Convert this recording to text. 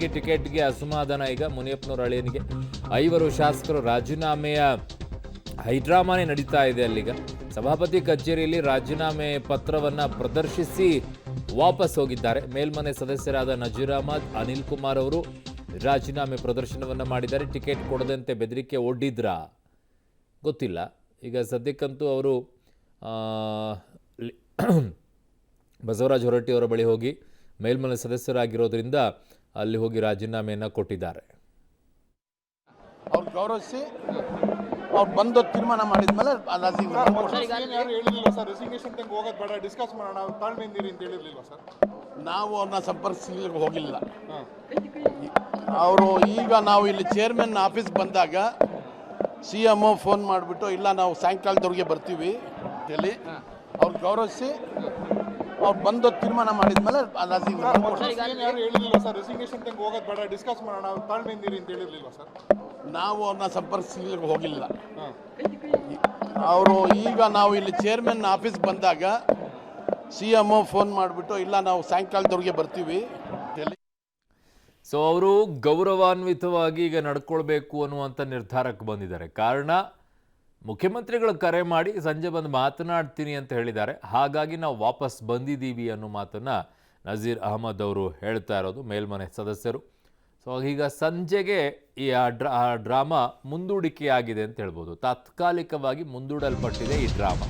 ಹೀಗಾಗಿ ಟಿಕೆಟ್ಗೆ ಅಸಮಾಧಾನ ಈಗ ಮುನಿಯಪ್ಪನವರ ಅಳಿಯನಿಗೆ. 5 ಶಾಸಕರು ರಾಜೀನಾಮೆಯ ಹೈಡ್ರಾಮಾನೇ ನಡೀತಾ ಇದೆ ಅಲ್ಲಿಗ. ಸಭಾಪತಿ ಕಚೇರಿಯಲ್ಲಿ ರಾಜೀನಾಮೆ ಪತ್ರವನ್ನು ಪ್ರದರ್ಶಿಸಿ ವಾಪಸ್ ಹೋಗಿದ್ದಾರೆ. ಮೇಲ್ಮನೆ ಸದಸ್ಯರಾದ ನಜೀರ್ ಅಹಮದ್, ಅನಿಲ್ ಕುಮಾರ್ ಅವರು ರಾಜೀನಾಮೆ ಪ್ರದರ್ಶನವನ್ನು ಮಾಡಿದ್ದಾರೆ. ಟಿಕೆಟ್ ಕೊಡದಂತೆ ಬೆದರಿಕೆ ಒಡ್ಡಿದ್ರಾ ಗೊತ್ತಿಲ್ಲ. ಈಗ ಸದ್ಯಕ್ಕಂತೂ ಅವರು ಬಸವರಾಜ ಹೊರಟ್ಟಿಯವರ ಬಳಿ ಹೋಗಿ ಮೇಲ್ಮನೆ ಸದಸ್ಯರಾಗಿರೋದ್ರಿಂದ ಅಲ್ಲಿ ಹೋಗಿ ರಾಜೀನಾಮೆಯನ್ನು ಕೊಟ್ಟಿದ್ದಾರೆ. ಅವ್ರು ಗೌರವಿಸಿ ಅವ್ರು ಬಂದು ತೀರ್ಮಾನ ಮಾಡಿದ್ಮೇಲೆ ನಾವು ಅವ್ರನ್ನ ಸಂಪರ್ಕಿಸಲಿಕ್ಕೆ ಹೋಗಿಲ್ಲ. ಅವರು ಈಗ ನಾವು ಇಲ್ಲಿ ಚೇರ್ಮನ್ ಆಫೀಸ್ ಬಂದಾಗ CM ಫೋನ್ ಮಾಡಿಬಿಟ್ಟು ಇಲ್ಲ ನಾವು ಸಾಯಂಕಾಲದವ್ರಿಗೆ ಬರ್ತೀವಿ ಹೇಳಿ ಅವ್ರು ಗೌರವಿಸಿ ಅವ್ರು ಬಂದು ತೀರ್ಮಾನ ಮಾಡಿದ್ಮೇಲೆ ನಾವು ಅವ್ರನ್ನ ಸಂಪರ್ಕಿಸಲಿಕ್ಕೆ ಹೋಗಿಲ್ಲ. ಅವರು ಈಗ ನಾವು ಇಲ್ಲಿ ಚೇರ್ಮನ್ ಆಫೀಸ್ ಬಂದಾಗ CM ಫೋನ್ ಮಾಡಿಬಿಟ್ಟು ಇಲ್ಲ ನಾವು ಸಾಯಂಕಾಲದವ್ರಿಗೆ ಬರ್ತೀವಿ ಹೇಳಿ. ಸೊ ಅವರು ಗೌರವಾನ್ವಿತವಾಗಿ ಈಗ ನಡ್ಕೊಳ್ಬೇಕು ಅನ್ನುವಂಥ ನಿರ್ಧಾರಕ್ಕೆ ಬಂದಿದ್ದಾರೆ. ಕಾರಣ ಮುಖ್ಯಮಂತ್ರಿಗಳು ಕರೆ ಮಾಡಿ ಸಂಜೆ ಬಂದು ಮಾತನಾಡ್ತೀನಿ ಅಂತ ಹೇಳಿದ್ದಾರೆ. ಹಾಗಾಗಿ ನಾವು ವಾಪಸ್ ಬಂದಿದ್ದೀವಿ ಅನ್ನೋ ಮಾತನ್ನು ನಜೀರ್ ಅಹಮದ್ ಅವರು ಹೇಳ್ತಾ ಇರೋದು, ಮೇಲ್ಮನೆ ಸದಸ್ಯರು. ಸೊ ಈಗ ಸಂಜೆಗೆ ಈ ಡ್ರಾಮಾ ಮುಂದೂಡಿಕೆಯಾಗಿದೆ ಅಂತ ಹೇಳ್ಬೋದು. ತಾತ್ಕಾಲಿಕವಾಗಿ ಮುಂದೂಡಲ್ಪಟ್ಟಿದೆ ಈ ಡ್ರಾಮಾ.